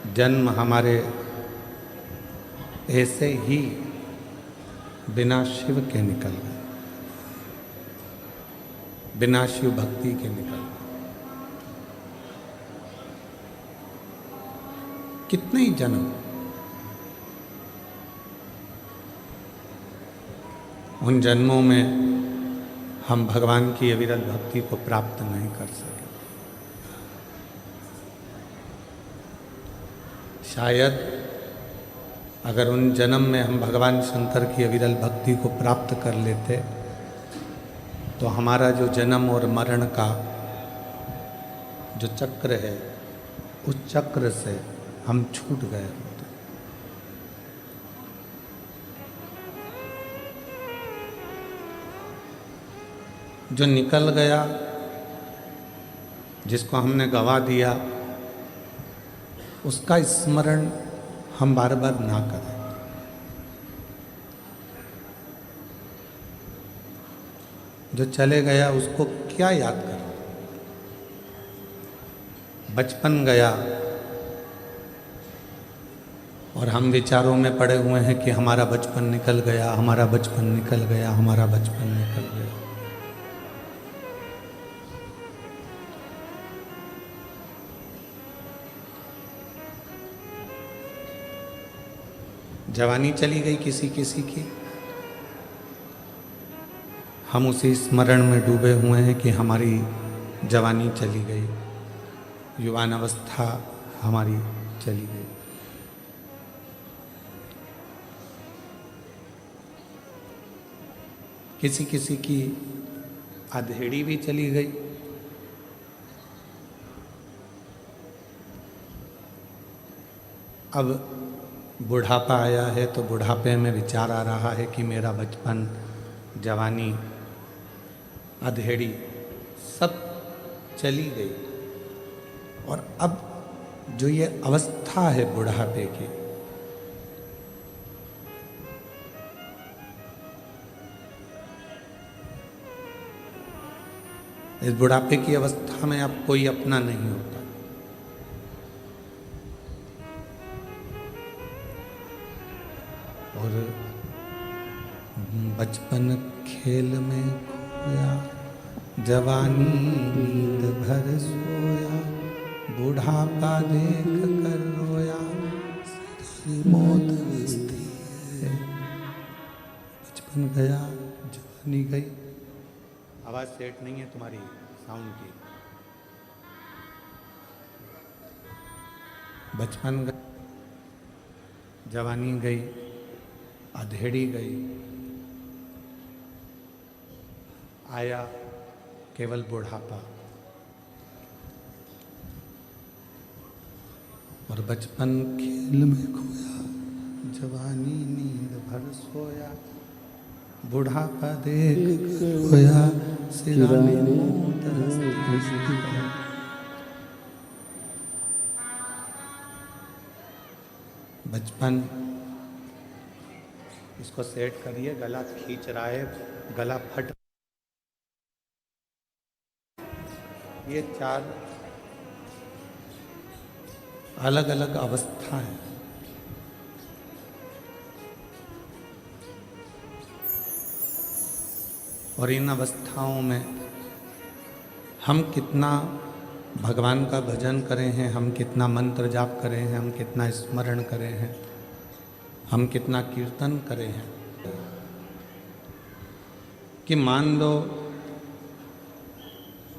जन्म हमारे ऐसे ही बिना शिव के निकल गए, बिना शिव भक्ति के निकल गए। कितने ही जन्म, उन जन्मों में हम भगवान की अविरल भक्ति को प्राप्त नहीं कर सके। शायद अगर उन जन्म में हम भगवान शंकर की अविरल भक्ति को प्राप्त कर लेते तो हमारा जो जन्म और मरण का जो चक्र है, उस चक्र से हम छूट गए होते। जो निकल गया, जिसको हमने गवा दिया, उसका स्मरण हम बार बार ना करें। जो चले गया उसको क्या याद करें। बचपन गया और हम विचारों में पड़े हुए हैं कि हमारा बचपन निकल गया, हमारा बचपन निकल गया, हमारा बचपन निकल गया। जवानी चली गई किसी किसी की, हम उसी स्मरण में डूबे हुए हैं कि हमारी जवानी चली गई, युवान अवस्था हमारी चली गई। किसी किसी की अधेड़ी भी चली गई। अब बुढ़ापा आया है तो बुढ़ापे में विचार आ रहा है कि मेरा बचपन, जवानी, अधेड़ी सब चली गई। और अब जो ये अवस्था है बुढ़ापे की, इस बुढ़ापे की अवस्था में अब कोई अपना नहीं होता। और बचपन खेल में खोया, जवानी नींद भर सोया, बुढ़ापा देख कर रोया, मौत हंसती है। बचपन गया, जवानी गई। आवाज सेट नहीं है तुम्हारी साउंड की। बचपन गया, जवानी गई, अधेड़ी गई, आया केवल बुढ़ापा। और बचपन खेल में खोया, जवानी नींद भर सोया, बुढ़ापा देख खोया, सिराने मौत हंसती है। बचपन, इसको सेट करिए, गला खींच रहा है, गला फट। ये चार अलग अलग अवस्था है। और इन अवस्थाओं में हम कितना भगवान का भजन करें हैं, हम कितना मंत्र जाप करें हैं, हम कितना स्मरण करें हैं, हम कितना कीर्तन करें हैं, कि मान लो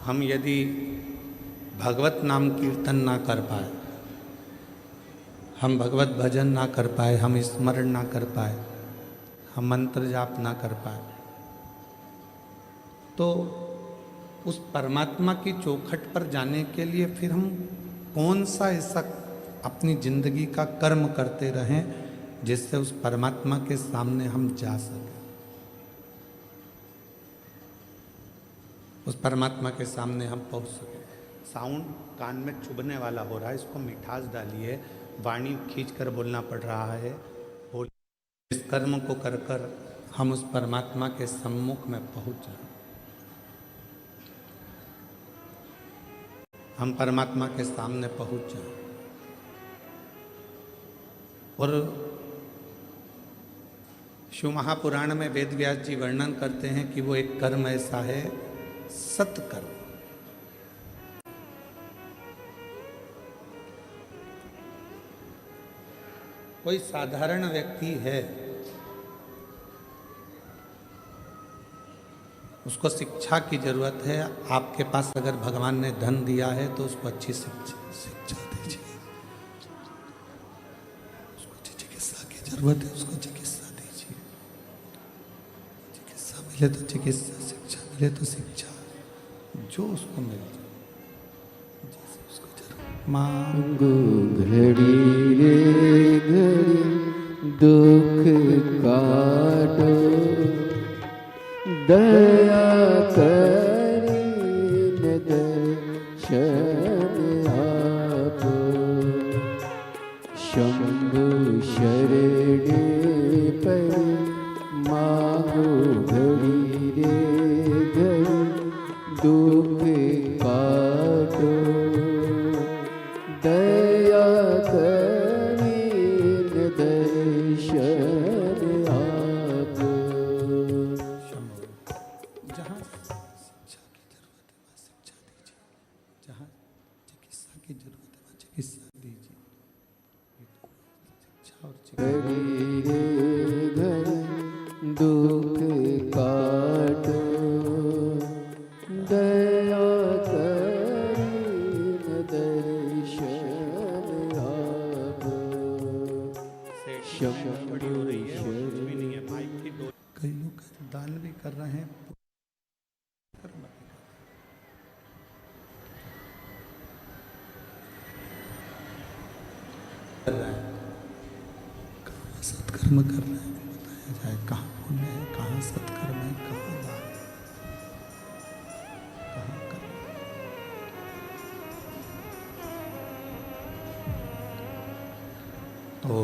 हम यदि भगवत नाम कीर्तन ना कर पाए, हम भगवत भजन ना कर पाए, हम स्मरण ना कर पाए, हम मंत्र जाप ना कर पाए, तो उस परमात्मा की चौखट पर जाने के लिए फिर हम कौन सा ऐसा अपनी जिंदगी का कर्म करते रहें जिससे उस परमात्मा के सामने हम जा सकें, उस परमात्मा के सामने हम पहुंच सकें। साउंड कान में चुभने वाला हो रहा है, इसको मिठास डालिए, वाणी खींच कर बोलना पड़ रहा है। इस कर्म को कर कर हम उस परमात्मा के सम्मुख में पहुंच जाएं, हम परमात्मा के सामने पहुंच जाएं। और शिव महापुराण में वेद व्यास जी वर्णन करते हैं कि वो एक कर्म ऐसा है, सत्कर्म। कोई साधारण व्यक्ति है, उसको शिक्षा की जरूरत है। आपके पास अगर भगवान ने धन दिया है तो उसको अच्छी शिक्षा दीजिए। उसको चिकित्सा की जरूरत है, उसको चिकित्सा दीजिए। चिकित्सा मिले तो चिकित्सा, शिक्षा मिले तो शिक्षा, जो उसको मिल जाए जैसे उसको जरूरत। मांगो घड़ी रे घड़ी दुख काटो, दया करी दर्शन आपो। शंभु शरणे पर मांगो घड़ी रे घड़ी दुख काटो, दया करी दर्शन आपो। जहाँ शिक्षा की जरूरत है वहाँ शिक्षा दीजिए, जहाँ चिकित्सा की जरूरत है वहाँ चिकित्सा दीजिए। शिक्षा और चिकित्सा दुख काटो, दया करी दर्शन आपो। बड़ी हो रही है, कुछ भी नहीं है। माइक की दो कई लोग दान भी कर रहे हैं, कर रहे हैं, कहाँ सत्कर्म कर रहे हैं बताया जाए। कहाँ पुण्य है, कहाँ सत्कर्म है, कहाँ दान है, कहाँ कर्म। तो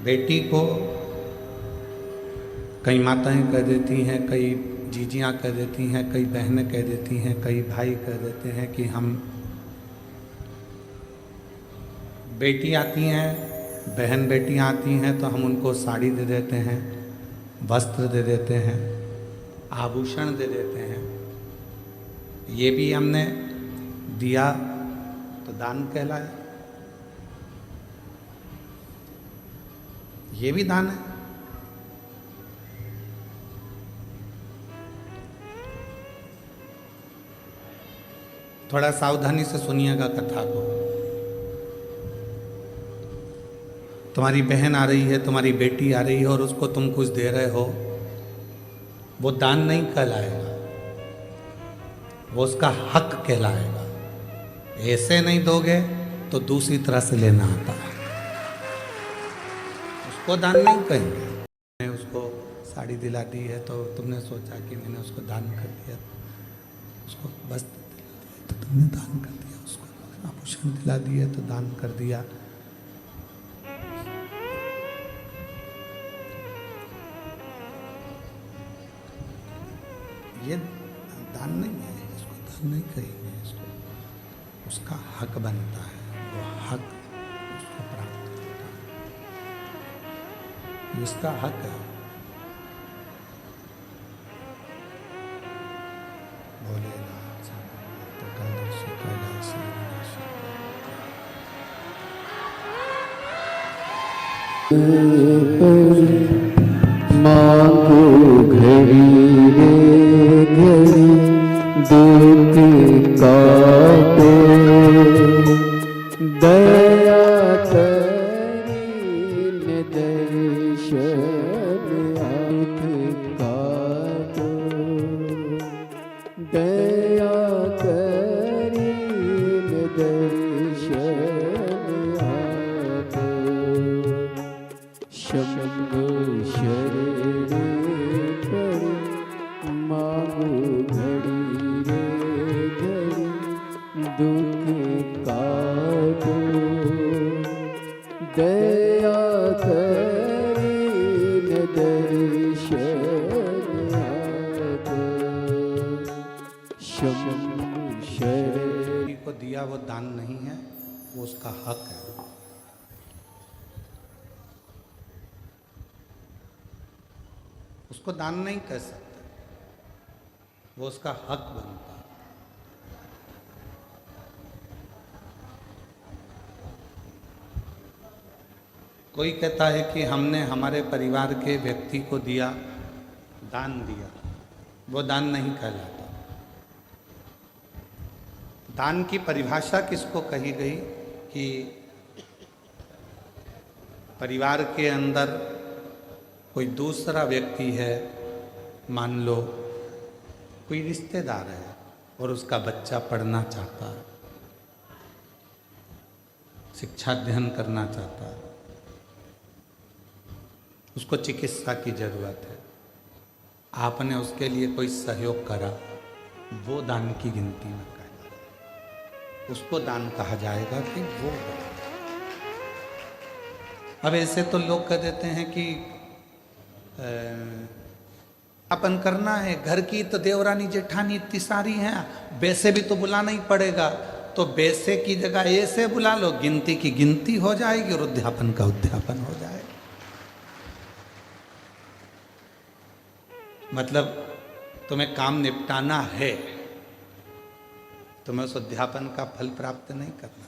बेटी को कई माताएं कह देती हैं, कई जीजियाँ कह देती हैं, कई बहनें कह देती हैं, कई भाई कह देते हैं कि हम, बेटी आती हैं, बहन बेटियाँ आती हैं तो हम उनको साड़ी दे देते हैं, वस्त्र दे देते हैं, आभूषण दे देते हैं। ये भी हमने दिया तो दान कहलाए, ये भी दान है। थोड़ा सावधानी से सुनिएगा कथा को। तुम्हारी बहन आ रही है, तुम्हारी बेटी आ रही है और उसको तुम कुछ दे रहे हो, वो दान नहीं कहलाएगा, वो उसका हक कहलाएगा। ऐसे नहीं दोगे तो दूसरी तरह से लेना आता है, उसको दान नहीं कहेंगे। मैंने उसको साड़ी दिला दी है तो तुमने सोचा कि मैंने उसको दान कर दिया, उसको वस्त्र दिला दिया तो तुमने दान कर दिया, उसको आभूषण दिला दिए तो दान कर दिया। ये दान नहीं है, इसको दान नहीं कहेंगे, इसको उसका हक बनता है, वो हक उसको प्राप्त होता है, इसका हक है। भोलेनाथ तो कंदर्शी कैलाशी मांगो घड़ी रे घड़ी दुख काटो, दया करी दर्शन आँख काटो, दया करी दर्शन आपो। शंभु शरणे पर मांगो घड़ी रे घड़ी दुख काटो, दया करी दर्शन आपो। शंभु शरण किसी को दिया वो दान नहीं है, वो उसका हक है। उसको दान नहीं कह सकते, वो उसका हक बनता है। कोई कहता है कि हमने हमारे परिवार के व्यक्ति को दिया, दान दिया, वो दान नहीं कहलाता। दान की परिभाषा किसको कही गई कि परिवार के अंदर कोई दूसरा व्यक्ति है, मान लो कोई रिश्तेदार है और उसका बच्चा पढ़ना चाहता है, शिक्षा अध्ययन करना चाहता है, उसको चिकित्सा की जरूरत है, आपने उसके लिए कोई सहयोग करा, वो दान की गिनती में कहेगा, उसको दान कहा जाएगा कि वो दान। अब ऐसे तो लोग कह देते हैं कि अपन करना है, घर की तो देवरानी जेठानी इतनी सारी हैं, वैसे भी तो बुलाना ही पड़ेगा, तो वैसे की जगह ऐसे बुला लो, गिनती की गिनती हो जाएगी और उद्यापन का उद्यापन हो जाएगा। मतलब तुम्हें काम निपटाना है, तुम्हें उस अध्यापन का फल प्राप्त नहीं करना,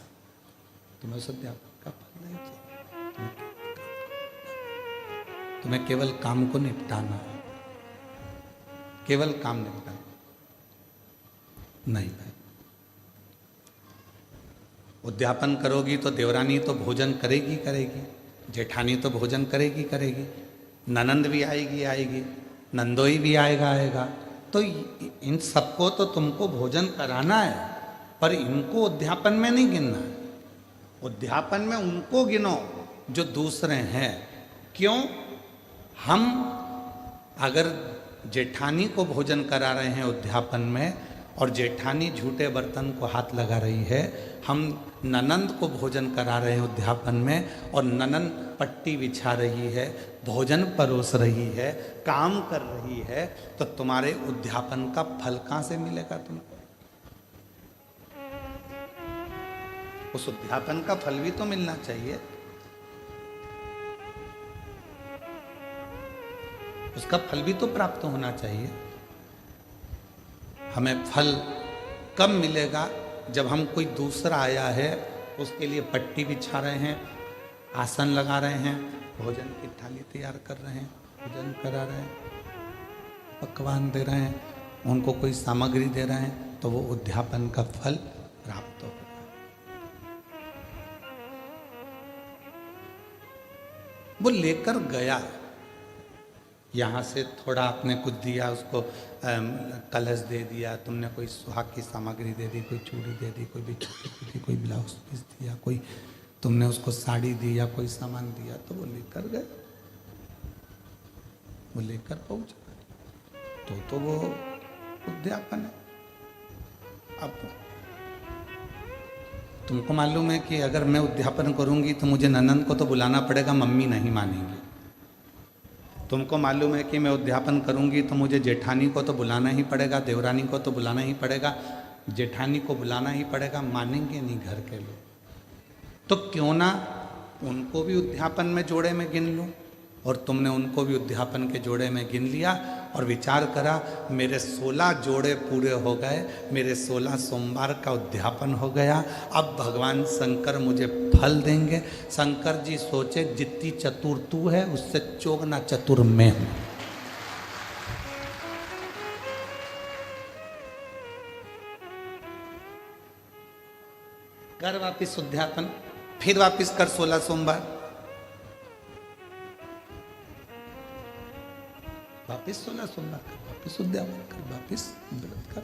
तुम्हें उस अध्यापन का फल नहीं चाहिए, तुम्हें केवल काम को निपटाना है, केवल काम निपटाना नहीं भाई। उद्यापन करोगी तो देवरानी तो भोजन करेगी करेगी, जेठानी तो भोजन करेगी करेगी, ननंद भी आएगी, नंदोई भी आएगा, तो इन सबको तो तुमको भोजन कराना है, पर इनको उद्यापन में नहीं गिनना है। उद्यापन में उनको गिनो जो दूसरे हैं। क्यों? हम अगर जेठानी को भोजन करा रहे हैं उद्यापन में और जेठानी झूठे बर्तन को हाथ लगा रही है, हम ननंद को भोजन करा रहे हैं उद्यापन में और ननंद पट्टी बिछा रही है, भोजन परोस रही है, काम कर रही है, तो तुम्हारे उद्यापन का फल कहां से मिलेगा तुमको? उस उद्यापन का फल भी तो मिलना चाहिए, उसका फल भी तो प्राप्त होना चाहिए। हमें फल कब मिलेगा? जब हम कोई दूसरा आया है उसके लिए पट्टी बिछा रहे हैं, आसन लगा रहे हैं, भोजन की थाली तैयार कर रहे हैं, भोजन करा रहे हैं, पकवान दे रहे हैं, उनको कोई सामग्री दे रहे हैं, तो वो उद्यापन का फल प्राप्त होगा। वो लेकर गया, यहाँ से थोड़ा आपने कुछ दिया, उसको कलश दे दिया, तुमने कोई सुहाग की सामग्री दे दी, कोई चूड़ी दे दी, कोई बिछुड़ी दे दी, कोई ब्लाउज पीस दिया, कोई तुमने उसको साड़ी दी या कोई सामान दिया, तो वो लेकर गए, वो लेकर पहुंच गए, तो वो उद्यापन है। अब तुमको मालूम है कि अगर मैं उद्यापन करूंगी तो मुझे ननंद को तो बुलाना पड़ेगा, मम्मी नहीं मानेंगी। तुमको मालूम है कि मैं उद्यापन करूंगी तो मुझे जेठानी को तो बुलाना ही पड़ेगा, देवरानी को तो बुलाना ही पड़ेगा, जेठानी को बुलाना ही पड़ेगा, मानेंगे नहीं घर के लोग। तो क्यों ना उनको भी उद्यापन में जोड़े में गिन लूं, और तुमने उनको भी उद्यापन के जोड़े में गिन लिया और विचार करा, मेरे 16 जोड़े पूरे हो गए, मेरे 16 सोमवार का उद्यापन हो गया, अब भगवान शंकर मुझे फल देंगे। शंकर जी सोचे, जितनी चतुर तू है उससे चौगना चतुर मैं हूं। कर वापिस उद्यापन, फिर वापिस कर 16 सोमवार, वापिस 16 सोमवार कर, वापिस उद्यापन कर, वापिस व्रत कर,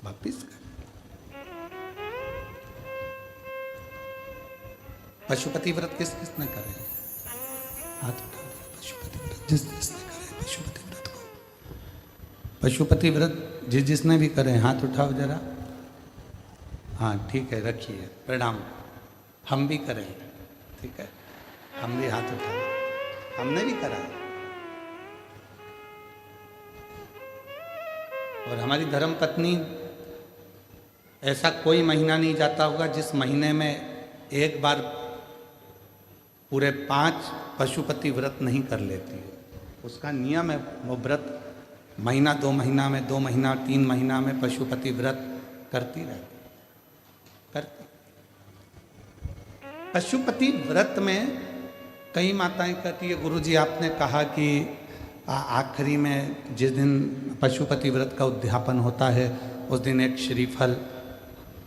वापिस कर। पशुपति व्रत किस किसने करे? हाथ उठा दो। पशुपति व्रत जिस जिसने करे पशुपति व्रत को, पशुपति व्रत जिस जिसने भी करे हाथ उठाओ जरा। हाँ ठीक है, रखिए, प्रणाम। हम भी करें, ठीक है, हम भी हाथ उठाए, हमने भी करा। और हमारी धर्म पत्नी ऐसा कोई महीना नहीं जाता होगा जिस महीने में एक बार पूरे 5 पशुपति व्रत नहीं कर लेती है। उसका नियम है, वो व्रत महीना 2 महीना में, 2 महीना 3 महीना में पशुपति व्रत करती रहती करती। पशुपति व्रत में कई माताएं कहती है, गुरुजी आपने कहा कि आखिरी में जिस दिन पशुपति व्रत का उद्यापन होता है उस दिन एक श्रीफल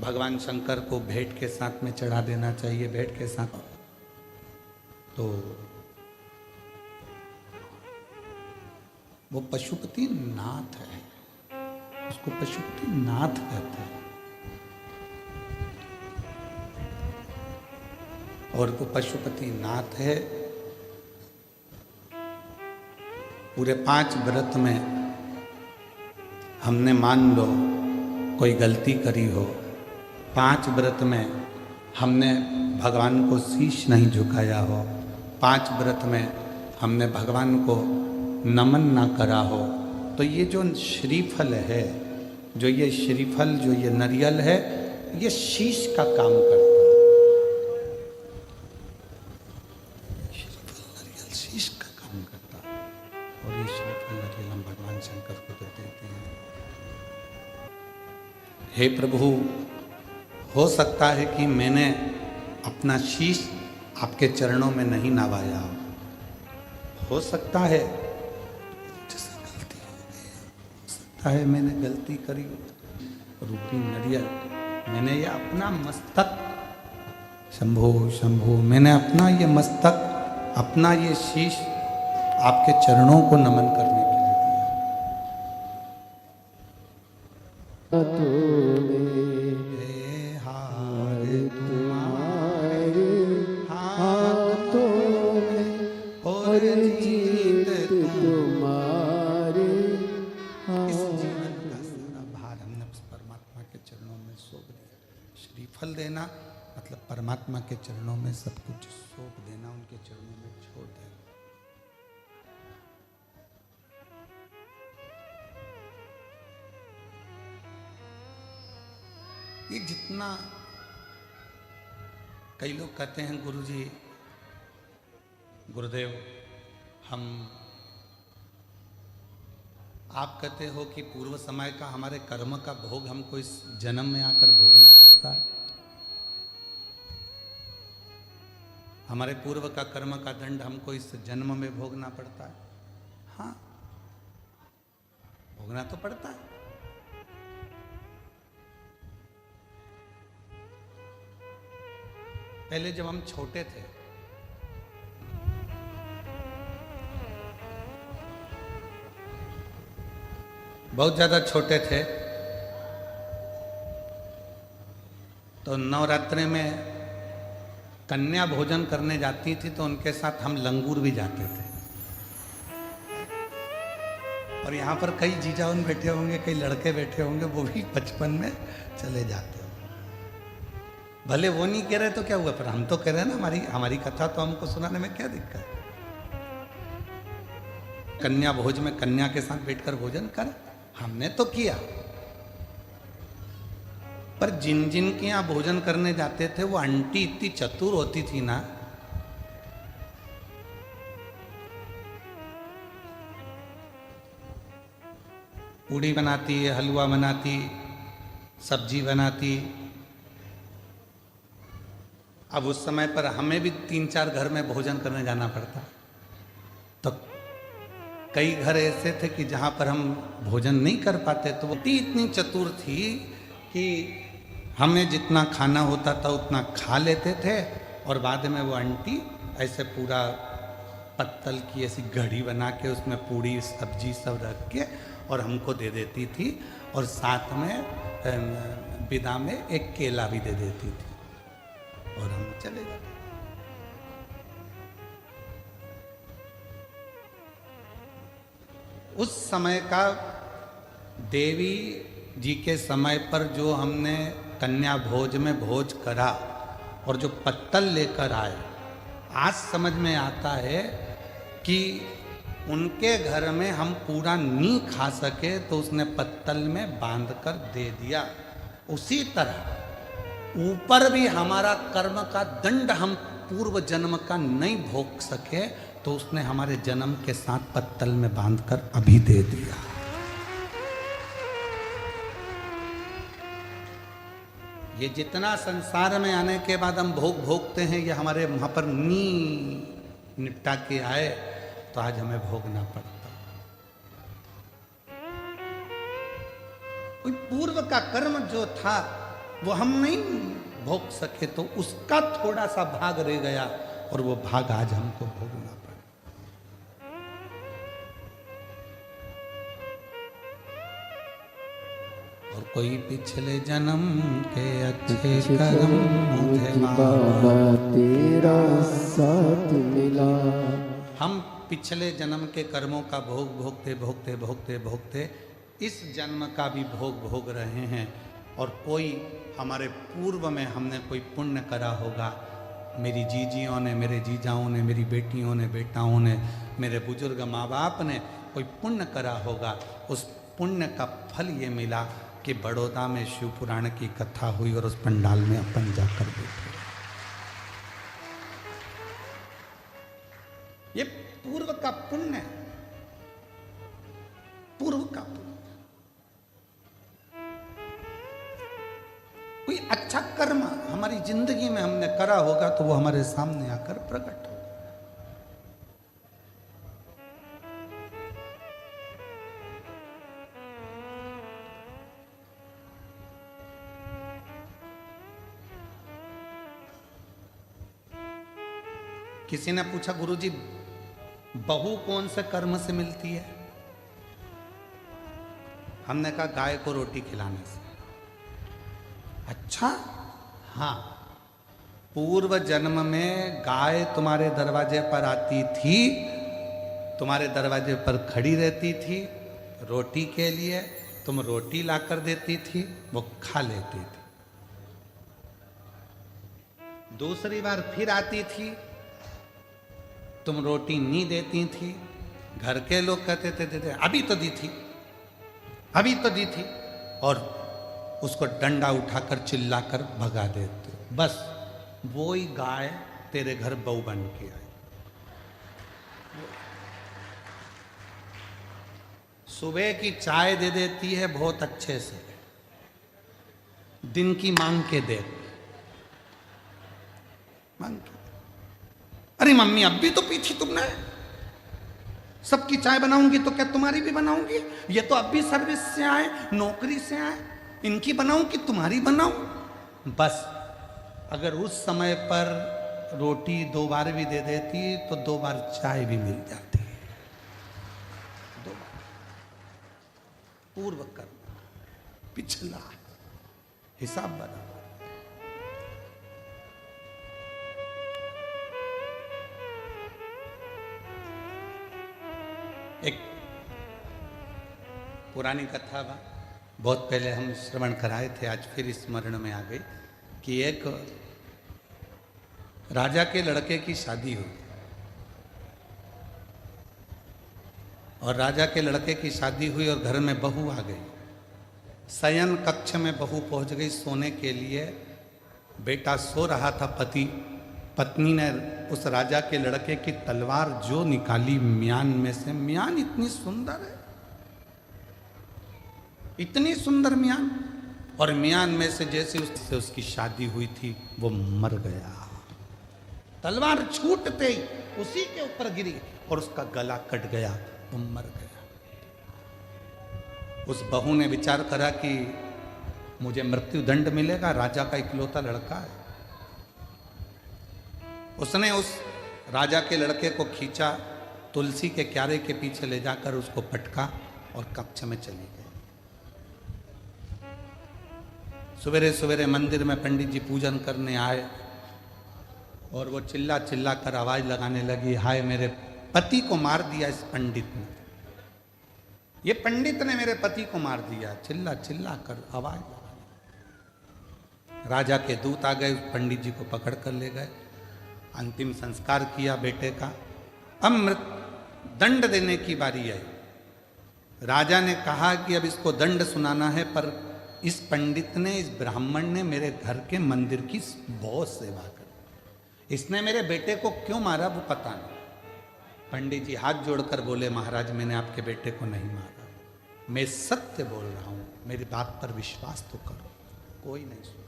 भगवान शंकर को भेंट के साथ में चढ़ा देना चाहिए, भेंट के साथ। तो वो पशुपति नाथ है, उसको पशुपति नाथ कहते हैं। और वो पशुपति नाथ है। पूरे 5 व्रत में हमने मान लो कोई गलती करी हो, 5 व्रत में हमने भगवान को शीश नहीं झुकाया हो, 5 व्रत में हमने भगवान को नमन ना करा हो, तो ये जो श्रीफल है, जो ये श्रीफल, जो ये नारियल है, ये शीश का काम करता है। श्रीफल नारियल शीश का काम करता है। और ये श्रीफल नारियल हम भगवान शंकर को तो देते हैं। हे प्रभु, हो सकता है कि मैंने अपना शीश आपके चरणों में नहीं नवाया हो सकता है, जैसे गलती हो सकता है मैंने गलती करी। रूपी नारियल मैंने ये अपना मस्तक, शंभो शंभो, मैंने अपना ये मस्तक, अपना ये शीश आपके चरणों को नमन करने के लिए दिया। हे हार तुम्हारे हाथों में और जीत तुम्हारे। इस जीवन का सारा भार हमने परमात्मा के चरणों में सौंप दिया। श्रीफल देना मतलब परमात्मा के चरणों में सब कुछ सौंप देना, उनके चरणों में छोड़ देना। ये जितना, कई लोग कहते हैं गुरुजी, गुरुदेव, आप कहते हो कि पूर्व समय का हमारे कर्म का भोग हमको इस जन्म में आकर भोगना पड़ता है, हमारे पूर्व का कर्म का दंड हमको इस जन्म में भोगना पड़ता है। हाँ, भोगना तो पड़ता है। पहले जब हम छोटे थे, बहुत ज्यादा छोटे थे, तो नवरात्रि में कन्या भोजन करने जाती थी तो उनके साथ हम लंगूर भी जाते थे। और यहाँ पर कई जीजाउन बैठे होंगे, कई लड़के बैठे होंगे, वो भी बचपन में चले जाते हो। भले वो नहीं कह रहे तो क्या हुआ, पर हम तो कह रहे हैं ना, हमारी कथा तो हमको सुनाने में क्या दिक्कत है। कन्या भोज में कन्या के साथ बैठकर भोजन कर, हमने तो किया। पर जिन जिन के यहाँ भोजन करने जाते थे वो आंटी इतनी चतुर होती थी ना, पूड़ी बनाती, हलवा बनाती, सब्जी बनाती। अब उस समय पर हमें भी 3-4 घर में भोजन करने जाना पड़ता, तो कई घर ऐसे थे कि जहाँ पर हम भोजन नहीं कर पाते, तो वो इतनी चतुर थी कि हमें जितना खाना होता था उतना खा लेते थे, और बाद में वो आंटी ऐसे पूरा पत्तल की ऐसी घड़ी बना के उसमें पूड़ी सब्जी सब रख के और हमको दे देती थी, और साथ में विदा में एक केला भी दे देती थी, और हम चले जाते। उस समय का देवी जी के समय पर जो हमने कन्या भोज में भोज करा और जो पत्तल लेकर आए, आज समझ में आता है कि उनके घर में हम पूरा नहीं खा सके तो उसने पत्तल में बांध कर दे दिया। उसी तरह ऊपर भी हमारा कर्म का दंड हम पूर्व जन्म का नहीं भोग सके तो उसने हमारे जन्म के साथ पत्तल में बांधकर अभी दे दिया। ये जितना संसार में आने के बाद हम भोग भोगते हैं ये हमारे वहां पर निपटा के आए तो आज हमें भोगना पड़ता। कोई पूर्व का कर्म जो था वो हम नहीं भोग सके तो उसका थोड़ा सा भाग रह गया और वो भाग आज हमको भोगना पड़ा। और कोई पिछले जन्म के अच्छे कर्म मुझे बाबा तेरा साथ मिला। हम पिछले जन्म के कर्मों का भोग भोगते भोगते भोगते भोगते इस जन्म का भी भोग भोग रहे हैं। और कोई हमारे पूर्व में हमने कोई पुण्य करा होगा, मेरी जीजियों ने, मेरे जीजाओं ने, मेरी बेटियों ने, बेटाओं ने, मेरे बुजुर्ग माँ बाप ने कोई पुण्य करा होगा। उस पुण्य का फल ये मिला कि बड़ौदा में शिव पुराण की कथा हुई और उस पंडाल में अपन जाकर बैठे। ये पूर्व का पुण्य है, पूर्व का पुण्य। कोई अच्छा कर्म हमारी जिंदगी में हमने करा होगा तो वो हमारे सामने आकर प्रकट होगा। किसी ने पूछा गुरुजी बहू कौन से कर्म से मिलती है? हमने कहा गाय को रोटी खिलाने से। अच्छा, हाँ, पूर्व जन्म में गाय तुम्हारे दरवाजे पर आती थी, तुम्हारे दरवाजे पर खड़ी रहती थी रोटी के लिए, तुम रोटी लाकर देती थी, वो खा लेती थी। दूसरी बार फिर आती थी, तुम रोटी नहीं देती थी, घर के लोग कहते थे अभी तो दी थी, अभी तो दी थी, और उसको डंडा उठाकर चिल्लाकर भगा देते। बस वो ही गाय तेरे घर बहू बन के आई। सुबह की चाय दे देती है बहुत अच्छे से, दिन की मांग के दे, मांग के। अरे मम्मी अब भी तो पी थी तुमने, सबकी चाय बनाऊंगी तो क्या तुम्हारी भी बनाऊंगी? ये तो अब भी सर्विस से आए, नौकरी से आए, इनकी बनाऊं कि तुम्हारी बनाऊं? बस अगर उस समय पर रोटी 2 बार भी दे देती तो 2 बार चाय भी मिल जाती। 2 बार पूर्व कर्म, पिछला हिसाब बराबर। एक पुरानी कथा बा, बहुत पहले हम श्रवण कराए थे, आज फिर स्मरण में आ गई कि एक राजा के लड़के की शादी हुई और राजा के लड़के की शादी हुई और घर में बहू आ गई। शयन कक्ष में बहू पहुंच गई सोने के लिए। बेटा सो रहा था, पत्नी ने उस राजा के लड़के की तलवार जो निकाली म्यान में से, म्यान इतनी सुंदर है, इतनी सुंदर म्यान, और म्यान में से जैसे उससे उसकी शादी हुई थी वो मर गया। तलवार छूटते ही उसी के ऊपर गिरी और उसका गला कट गया, वो मर गया। उस बहू ने विचार करा कि मुझे मृत्यु दंड मिलेगा, राजा का इकलौता लड़का है। उसने उस राजा के लड़के को खींचा, तुलसी के क्यारे के पीछे ले जाकर उसको पटका और कक्ष में चली गई। सवेरे सवेरे मंदिर में पंडित जी पूजन करने आए और वो चिल्ला चिल्ला कर आवाज लगाने लगी, हाय मेरे पति को मार दिया इस पंडित ने, ये पंडित ने मेरे पति को मार दिया, चिल्ला चिल्ला कर आवाज लगा। राजा के दूत आ गए, पंडित जी को पकड़ कर ले गए, अंतिम संस्कार किया बेटे का। अब दंड देने की बारी आई। राजा ने कहा कि अब इसको दंड सुनाना है, पर इस पंडित ने, इस ब्राह्मण ने मेरे घर के मंदिर की बहुत सेवा करी। इसने मेरे बेटे को क्यों मारा वो पता नहीं। पंडित जी हाथ जोड़कर बोले, महाराज मैंने आपके बेटे को नहीं मारा, मैं सत्य बोल रहा हूं, मेरी बात पर विश्वास तो करो। कोई नहीं सुना।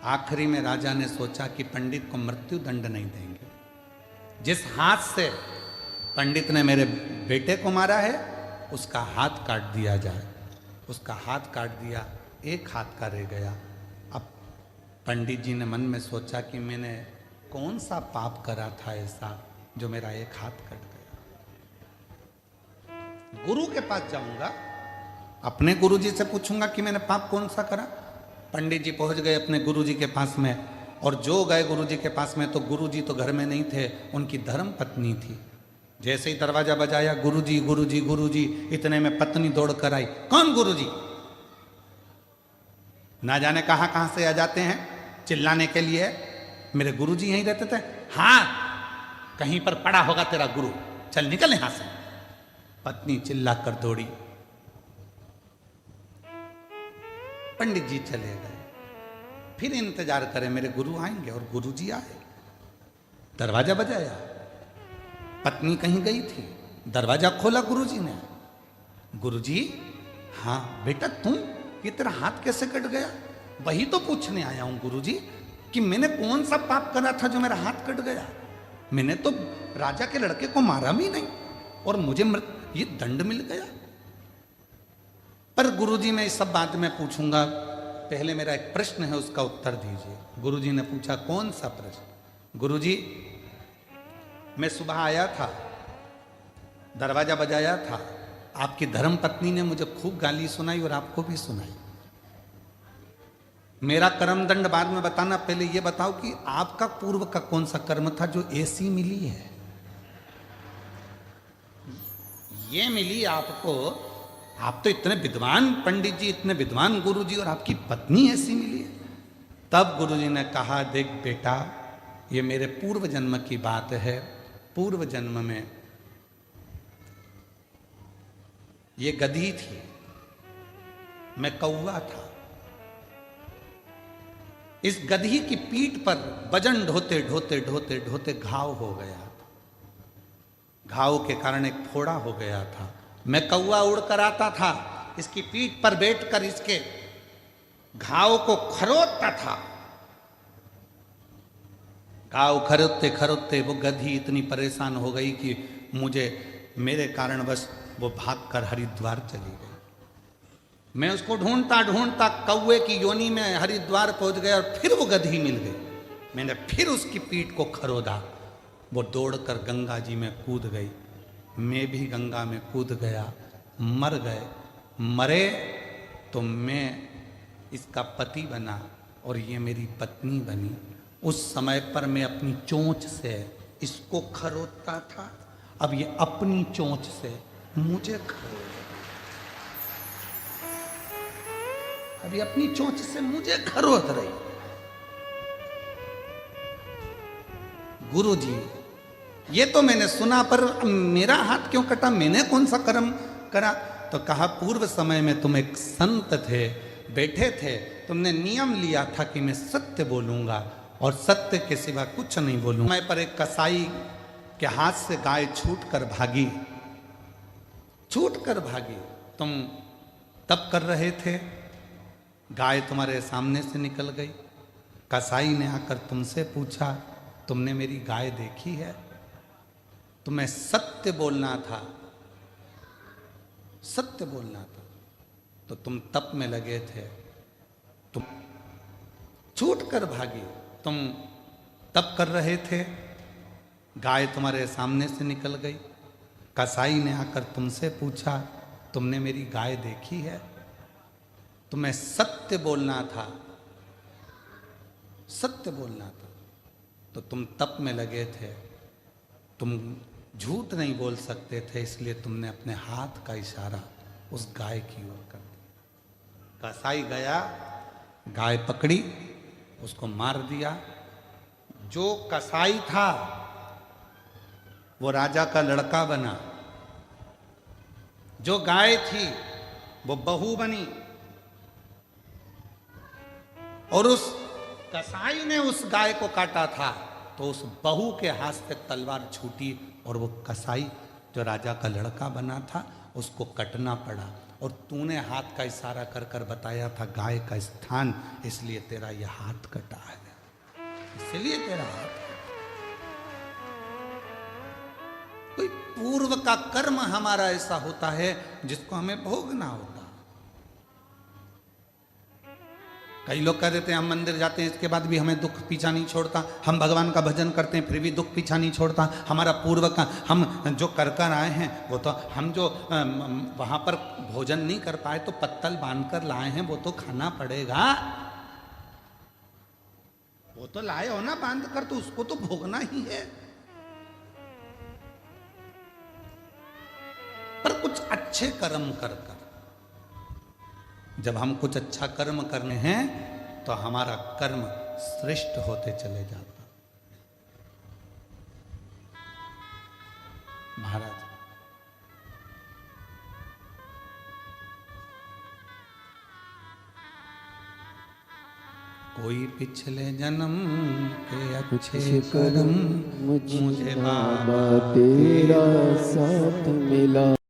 आखिरी में राजा ने सोचा कि पंडित को मृत्यु दंड नहीं देंगे। जिस हाथ से पंडित ने मेरे बेटे को मारा है उसका हाथ काट दिया जाए। उसका हाथ काट दिया, एक हाथ का रह गया। अब पंडित जी ने मन में सोचा कि मैंने कौन सा पाप करा था ऐसा जो मेरा एक हाथ कट गया। गुरु के पास जाऊंगा, अपने गुरु जी से पूछूंगा कि मैंने पाप कौन सा करा। पंडित जी पहुंच गए अपने गुरु जी के पास में, और जो गए गुरु जी के पास में तो गुरु जी तो घर में नहीं थे, उनकी धर्म पत्नी थी। जैसे ही दरवाजा बजाया, गुरु जी गुरु जी गुरु जी, इतने में पत्नी दौड़ कर आई। कौन गुरु जी? ना जाने कहां कहां से आ जाते हैं चिल्लाने के लिए। मेरे गुरु जी यहीं रहते थे। हाँ, कहीं पर पड़ा होगा तेरा गुरु, चल निकल यहां से। पत्नी चिल्ला कर दौड़ी। पंडित जी चले गए। फिर इंतजार करें मेरे गुरु आएंगे, और गुरु जी आए। दरवाजा बजाया, पत्नी कहीं गई थी, दरवाजा खोला गुरु जी ने। गुरु जी, हाँ बेटा तुम, ये तेरा हाथ कैसे कट गया? वही तो पूछने आया हूं गुरु जी कि मैंने कौन सा पाप करा था जो मेरा हाथ कट गया। मैंने तो राजा के लड़के को मारा भी नहीं, और मुझे ये दंड मिल गया। पर गुरुजी मैं इस सब बात में पूछूंगा, पहले मेरा एक प्रश्न है उसका उत्तर दीजिए। गुरुजी ने पूछा, कौन सा प्रश्न? गुरुजी, मैं सुबह आया था, दरवाजा बजाया था, आपकी धर्म पत्नी ने मुझे खूब गाली सुनाई और आपको भी सुनाई। मेरा कर्म दंड बाद में बताना, पहले ये बताओ कि आपका पूर्व का कौन सा कर्म था जो ऐसी मिली है? ये मिली आपको, आप तो इतने विद्वान पंडित जी, इतने विद्वान गुरु जी, और आपकी पत्नी ऐसी मिली है। तब गुरु जी ने कहा, देख बेटा, ये मेरे पूर्व जन्म की बात है। पूर्व जन्म में ये गधी थी, मैं कौवा था। इस गधी की पीठ पर वजन ढोते ढोते ढोते ढोते घाव हो गया था। घाव के कारण एक फोड़ा हो गया था। मैं कौवा उड़कर आता था, इसकी पीठ पर बैठकर इसके घाव को खरोदता था। घाव खरोदते खरोदते वो गधी इतनी परेशान हो गई कि मुझे, मेरे कारणवश वो भागकर हरिद्वार चली गई। मैं उसको ढूंढता ढूंढता कौवे की योनि में हरिद्वार पहुंच गया, और फिर वो गधी मिल गई। मैंने फिर उसकी पीठ को खरोदा, वो दौड़कर गंगा जी में कूद गई। मैं भी गंगा में कूद गया, मर गए। मरे तो मैं इसका पति बना और ये मेरी पत्नी बनी। उस समय पर मैं अपनी चोंच से इसको खरोदता था, अब ये अपनी चोंच से मुझे खरोद, अभी अपनी चोंच से मुझे खरोद रही। गुरु जी, ये तो मैंने सुना, पर मेरा हाथ क्यों कटा? मैंने कौन सा कर्म करा? तो कहा, पूर्व समय में तुम एक संत थे, बैठे थे, तुमने नियम लिया था कि मैं सत्य बोलूंगा और सत्य के सिवा कुछ नहीं बोलूंगा। समय पर एक कसाई के हाथ से गाय छूट कर भागी, छूट कर भागी। तुम तप कर रहे थे, गाय तुम्हारे सामने से निकल गई। कसाई ने आकर तुमसे पूछा, तुमने मेरी गाय देखी है? तुम्हें सत्य बोलना था, सत्य बोलना था, तो तुम तप में लगे थे, तुम छूट कर भागी। तुम तप कर रहे थे, गाय तुम्हारे सामने से निकल गई। कसाई ने आकर तुमसे पूछा, तुमने मेरी गाय देखी है? तुम्हें सत्य बोलना था, सत्य बोलना था, तो तुम तप में लगे थे, तुम झूठ नहीं बोल सकते थे, इसलिए तुमने अपने हाथ का इशारा उस गाय की ओर कर दिया। कसाई गया, गाय पकड़ी, उसको मार दिया। जो कसाई था वो राजा का लड़का बना, जो गाय थी वो बहू बनी, और उस कसाई ने उस गाय को काटा था, तो उस बहू के हाथ से तलवार छूटी और वो कसाई जो राजा का लड़का बना था उसको कटना पड़ा। और तूने हाथ का इशारा कर कर बताया था गाय का स्थान, इसलिए तेरा यह हाथ कटा है, इसलिए तेरा हाथ। कोई पूर्व का कर्म हमारा ऐसा होता है जिसको हमें भोगना होता। कई लोग कह देते हैं हम मंदिर जाते हैं इसके बाद भी हमें दुख पीछा नहीं छोड़ता, हम भगवान का भजन करते हैं फिर भी दुख पीछा नहीं छोड़ता, हमारा पूर्व का हम जो कर कर आए हैं वो तो, हम जो वहां पर भोजन नहीं कर पाए तो पत्तल बांध कर लाए हैं वो तो खाना पड़ेगा, वो तो लाए हो ना बांध कर, तो उसको तो भोगना ही है। पर कुछ अच्छे कर्म कर कर, जब हम कुछ अच्छा कर्म करने हैं तो हमारा कर्म श्रेष्ठ होते चले जाता। महाराज कोई पिछले जन्म के अच्छे कर्म मुझे बाबा तेरा साथ मिला।